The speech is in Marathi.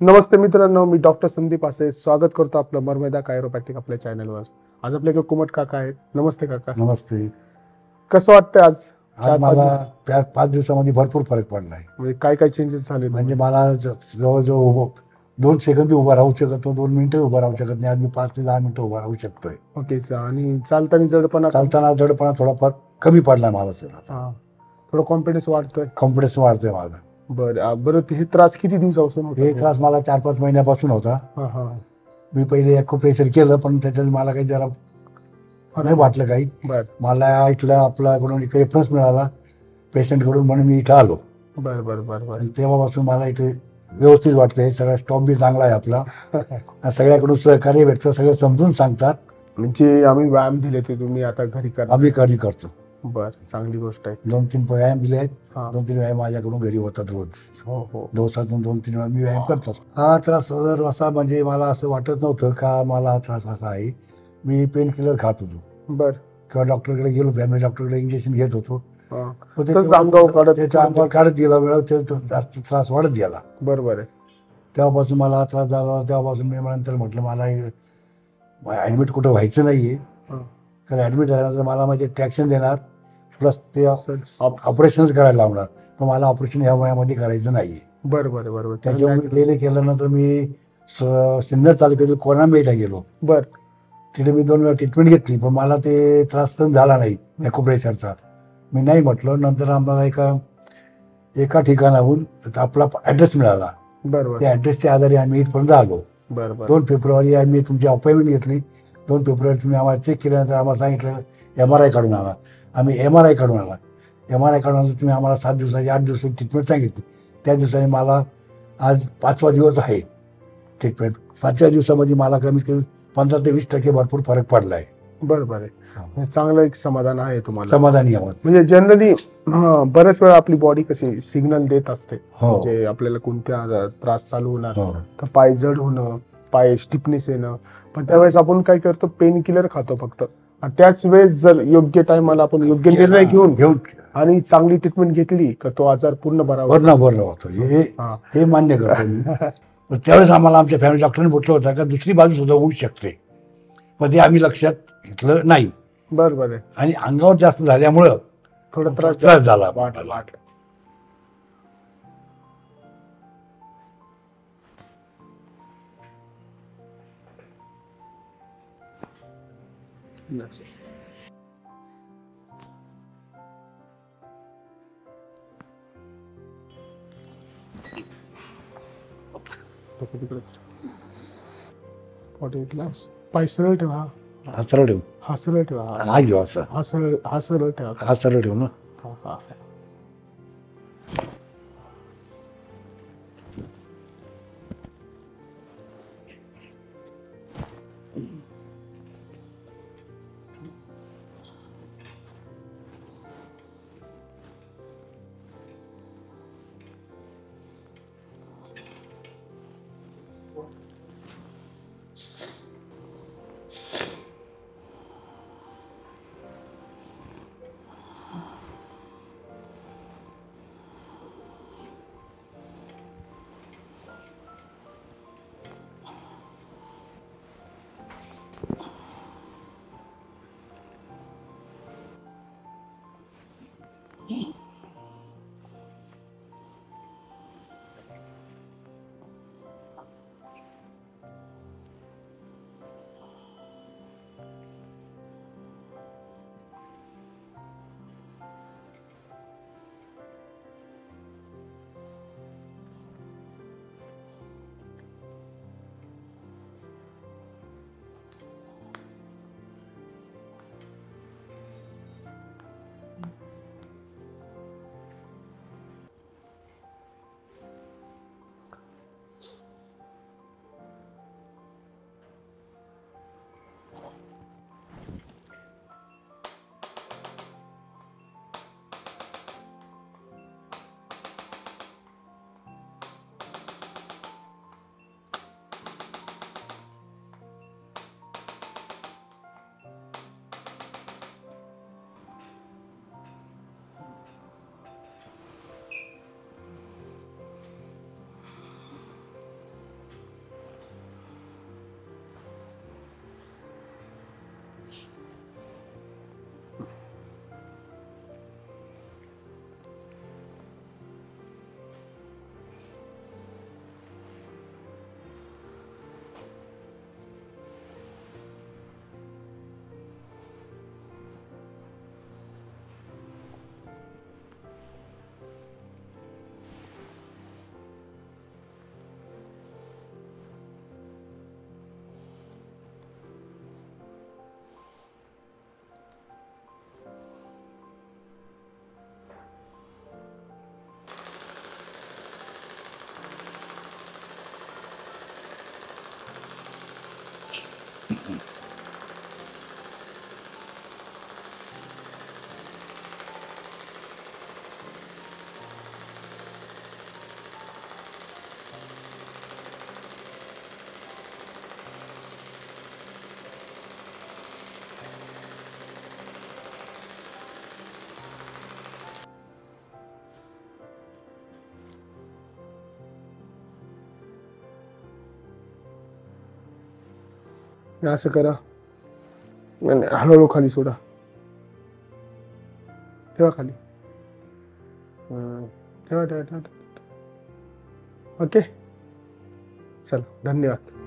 नमस्ते मित्रांनो, मी डॉक्टर संदीप आसे स्वागत करतो आपलं मर्मेदा कायरोप्रॅक्टिक आपल्या चॅनलवर. आज आपल्याकडे कुमट काका आहेत. नमस्ते काका. नमस्ते. कसं वाटतंय आज? आज मला 5 दिवसामध्ये भरपूर फरक पडलाय. म्हणजे काय काय चेंजेस झाले? म्हणजे मला जवळजवळ 2 सेकंद उभा राहू शकत नाही, 2 मिनिटं उभा राहू शकत नाही. आज मी 5 ते 10 मिनिटं उभा राहू शकतोय. ओके. आणि चालताना जडपणा थोडाफार कमी पडलाय मला सर. थोडं कॉन्फिडन्स वाढतोय. कॉन्फिडन्स वाढतोय माझा. बरं हे त्रास किती दिवसापासून होता? हे त्रास मला 4-5 महिन्यापासून होता. मी पहिले ॲक्युप्रेशर केलं, पण त्याच्यात मला काही जरा नाही वाटलं काही. मला इथला आपल्याकडून एक रेफरन्स मिळाला पेशंटकडून, म्हणून मी इथं आलो. बरं. तेव्हापासून मला इथे व्यवस्थित वाटतंय. सगळा स्टॉप बी चांगला आहे आपला. सगळ्याकडून सहकार्य भेटतं, सगळं समजून सांगतात. म्हणजे आम्ही व्यायाम दिले ते तुम्ही आता घरी करा? आम्ही घरी करतो. बरं, चांगली गोष्ट आहे. 2-3 व्यायाम दिले आहेत. 2-3 व्यायाम माझ्याकडून घरी होतात रोज. दिवसातून 2-3 वेळा मी व्यायाम करतो. हा त्रास जर असा म्हणजे मला असं वाटत नव्हतं का मला हा त्रास असा आहे. मी पेन किलर खात होतो. किंवा डॉक्टरकडे गेलो, फॅमिली डॉक्टरकडे इंजेक्शन घेत होतो. त्याच्या अंगावर काढत गेला वेळ जास्त त्रास वाढत गेला. बरोबर आहे. तेव्हापासून मला हा त्रास झाला. तेव्हापासून मी नंतर म्हटलं मला ॲडमिट कुठं व्हायचं नाहीये. कारण ॲडमिट झाल्यानंतर मला माझे ट्रॅक्शन देणार, प्लस ते ऑपरेशनच करायला लावणार. पण मला ऑपरेशन ह्या वयामध्ये करायचं नाहीये. बरोबर. त्याच्यामुळे केल्यानंतर मी सिन्नर तालुक्यातील कोनांबेला गेलो. तिथे मी 2 वेळा ट्रीटमेंट घेतली, पण मला ते त्रास झाला नाही ॲक्युप्रेशरचा. मी नाही म्हटलं. नंतर आम्हाला एका ठिकाणाहून आपला ॲड्रेस मिळाला. त्या ॲड्रेसच्या आधारे आम्ही इथपर्यंत आलो. 2 फेब्रुवारी आम्ही तुमची अपॉइंटमेंट घेतली. 2 फेब्रुवारी तुम्ही आम्हाला चेक केल्यानंतर आम्हाला सांगितलं MRI काढून आला. आम्ही MRI काढून आला. MRI काढून तुम्ही आम्हाला 7 दिवसाची 8 दिवसाची ट्रीटमेंट सांगितली. त्या दिवसाने मला आज 5वा दिवस आहे ट्रीटमेंट. 5व्या दिवसामध्ये मला कमीत कमी 15 ते 20% भरपूर फरक पडला आहे. बरोबर आहे. चांगलं एक समाधान आहे तुम्हाला? समाधानी आहोत. म्हणजे जनरली बऱ्याच वेळा आपली बॉडी कशी सिग्नल देत असते. म्हणजे आपल्याला कोणत्या त्रास चालू होणार, तर पाय जड होणं, पाय स्टिफनेस येणं. पण त्यावेळेस आपण काय करतो, पेन किलर खातो फक्त. त्याच वेळेस जर योग्य टायमाला आपण योग्य निर्णय घेऊन आणि चांगली ट्रीटमेंट घेतली तर तो आजार पूर्ण बरा होतो. हे मान्य करतो मी. त्यावेळेस आम्हाला आमच्या फॅमिली डॉक्टरने म्हटलं होतं का दुसरी बाजू सुद्धा होऊ शकते, पण ते आम्ही लक्षात घेतलं नाही. बरोबर आहे. आणि अंगावर जास्त झाल्यामुळं थोडा त्रास झाला. वाटला. पाय सरळ ठेवा. सरळ ठेवू. सरळ ठेवा. सरळ ठेवा. सरळ ठेवू ना. असं करा, आणि हळूहळू खाली सोडा, ठेवा खाली, ठेवा ठेवा ठेवा. ओके, चला, धन्यवाद.